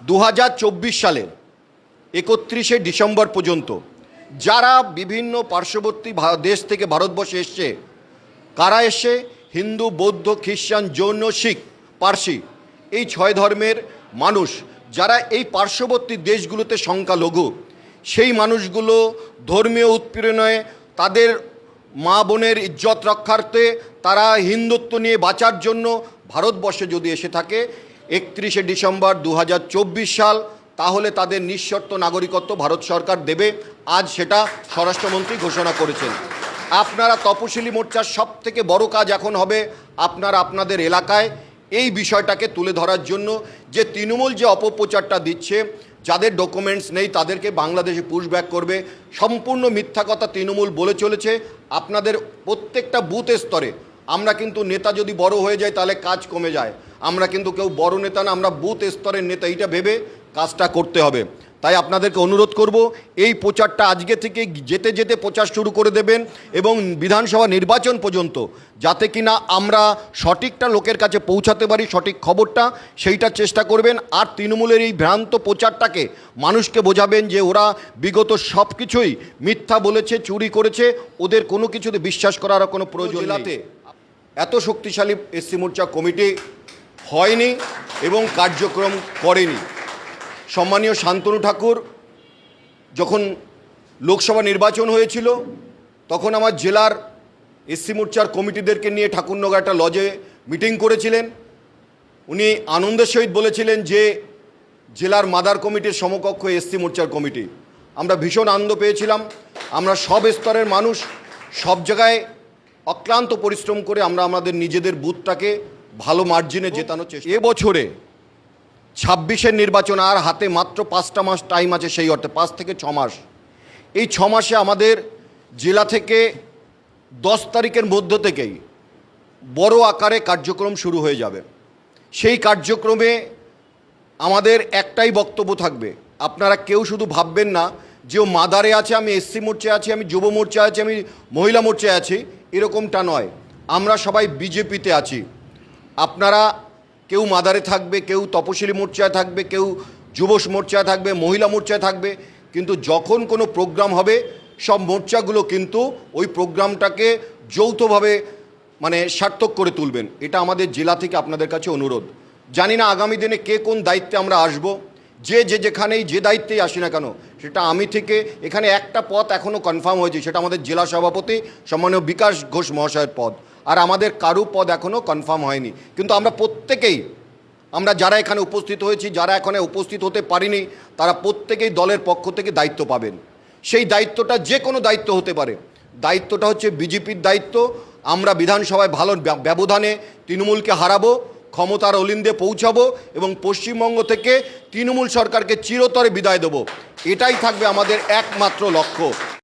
2024 সালের 31শে ডিসেম্বর পর্যন্ত যারা বিভিন্ন পার্শ্ববর্তী দেশ থেকে ভারতবর্ষে এসছে, কারা এসে হিন্দু, বৌদ্ধ, খ্রিস্টান, জৈন, শিখ, পার্সি, এই 6 ধর্মের মানুষ যারা এই পার্শ্ববর্তী দেশগুলোতে সংখ্যালঘু, সেই মানুষগুলো ধর্মীয় উৎপীড়নে তাদের মা বোনের ইজ্জত রক্ষার্থে তারা হিন্দুত্ব নিয়ে বাঁচার জন্য ভারতবর্ষে যদি এসে থাকে 31শে ডিসেম্বর 2024 সাল, তাহলে তাদের নিঃশর্ত নাগরিকত্ব ভারত সরকার দেবে। আজ সেটা স্বরাষ্ট্রমন্ত্রী ঘোষণা করেছেন। আপনারা তপশিলি মোর্চার সব থেকে বড় কাজ এখন হবে আপনারা আপনাদের এলাকায় এই বিষয়টাকে তুলে ধরার জন্য, যে তৃণমূল যে অপপ্রচারটা দিচ্ছে, যাদের ডকুমেন্টস নেই তাদেরকে বাংলাদেশে পুশব্যাক করবে, সম্পূর্ণ মিথ্যা কথা তৃণমূল বলে চলেছে। আপনাদের প্রত্যেকটা বুথ স্তরে, আমরা কিন্তু নেতা যদি বড় হয়ে যায় তাহলে কাজ কমে যায়, আমরা কিন্তু কেউ বড় নেতা না, আমরা বুথ স্তরের নেতা, এইটা ভেবে কাজটা করতে হবে। তাই আপনাদেরকে অনুরোধ করব, এই প্রচারটা আজকে থেকে যেতে যেতে প্রচার শুরু করে দেবেন এবং বিধানসভা নির্বাচন পর্যন্ত যাতে কিনা আমরা সঠিকটা লোকের কাছে পৌঁছাতে পারি, সঠিক খবরটা, সেইটার চেষ্টা করবেন। আর তৃণমূলের এই ভ্রান্ত প্রচারটাকে মানুষকে বোঝাবেন যে ওরা বিগত সব কিছুই মিথ্যা বলেছে, চুরি করেছে, ওদের কোনো কিছুতে বিশ্বাস করার কোনো প্রয়োজন নেই। এত শক্তিশালী এসসি মোর্চা কমিটি হয়নি এবং কার্যক্রম করেনি। সম্মানীয় শান্তনু ঠাকুর যখন লোকসভা নির্বাচন হয়েছিল তখন আমার জেলার এসসি মোর্চার কমিটিদেরকে নিয়ে ঠাকুরনগর একটা লজে মিটিং করেছিলেন। উনি আনন্দের সহিত বলেছিলেন যে জেলার মাদার কমিটির সমকক্ষ এসসি মোর্চার কমিটি। আমরা ভীষণ আনন্দ পেয়েছিলাম। আমরা সব স্তরের মানুষ সব জায়গায় অক্লান্ত পরিশ্রম করে আমরা আমাদের নিজেদের বুথটাকে ভালো মার্জিনে জেতানোর চেষ্টা। এবছরে 26-এর নির্বাচন আর হাতে মাত্র 5টা মাস টাইম আছে, সেই অর্থে 5 থেকে 6 মাস। এই 6 মাসে আমাদের জেলা থেকে 10 তারিখের মধ্য থেকেই বড় আকারে কার্যক্রম শুরু হয়ে যাবে। সেই কার্যক্রমে আমাদের একটাই বক্তব্য থাকবে, আপনারা কেউ শুধু ভাববেন না যে ও মাদারে আছে, আমি এসসি মোর্চায় আছি, আমি যুব মোর্চায় আছি, আমি মহিলা মোর্চায় আছি, এরকমটা নয়। আমরা সবাই বিজেপিতে আছি। আপনারা কেউ মাদারে থাকবে, কেউ তপশিলি মোর্চায় থাকবে, কেউ যুব মোর্চায় থাকবে, মহিলা মোর্চায় থাকবে, কিন্তু যখন কোনো প্রোগ্রাম হবে সব মোর্চাগুলো কিন্তু ওই প্রোগ্রামটাকে যৌথভাবে সার্থক করে তুলবেন। এটা আমাদের জেলা থেকে আপনাদের কাছে অনুরোধ। জানি না আগামী দিনে কে কোন দায়িত্বে আমরা আসব, যে যেখানেই যে দায়িত্বেই আসি না কেন, সেটা আমি থেকে এখানে একটা পদ এখনও কনফার্ম হয়েছে, সেটা আমাদের জেলা সভাপতি সম্মানীয় বিকাশ ঘোষ মহাশয়ের পদ। আর আমাদের কারু পদ এখনও কনফার্ম হয়নি। কিন্তু আমরা প্রত্যেকেই, আমরা যারা এখানে উপস্থিত হয়েছি, যারা এখানে উপস্থিত হতে পারিনি, তারা প্রত্যেকেই দলের পক্ষ থেকে দায়িত্ব পাবেন। সেই দায়িত্বটা যে কোনো দায়িত্ব হতে পারে, দায়িত্বটা হচ্ছে বিজেপির দায়িত্ব। আমরা বিধানসভায় ভালো ব্যবধানে তৃণমূলকে হারাবো, ক্ষমতার অলিন্দে পৌঁছাবো এবং পশ্চিমবঙ্গ থেকে তৃণমূল সরকারকে চিরতরে বিদায় দেবো। এটাই থাকবে আমাদের একমাত্র লক্ষ্য।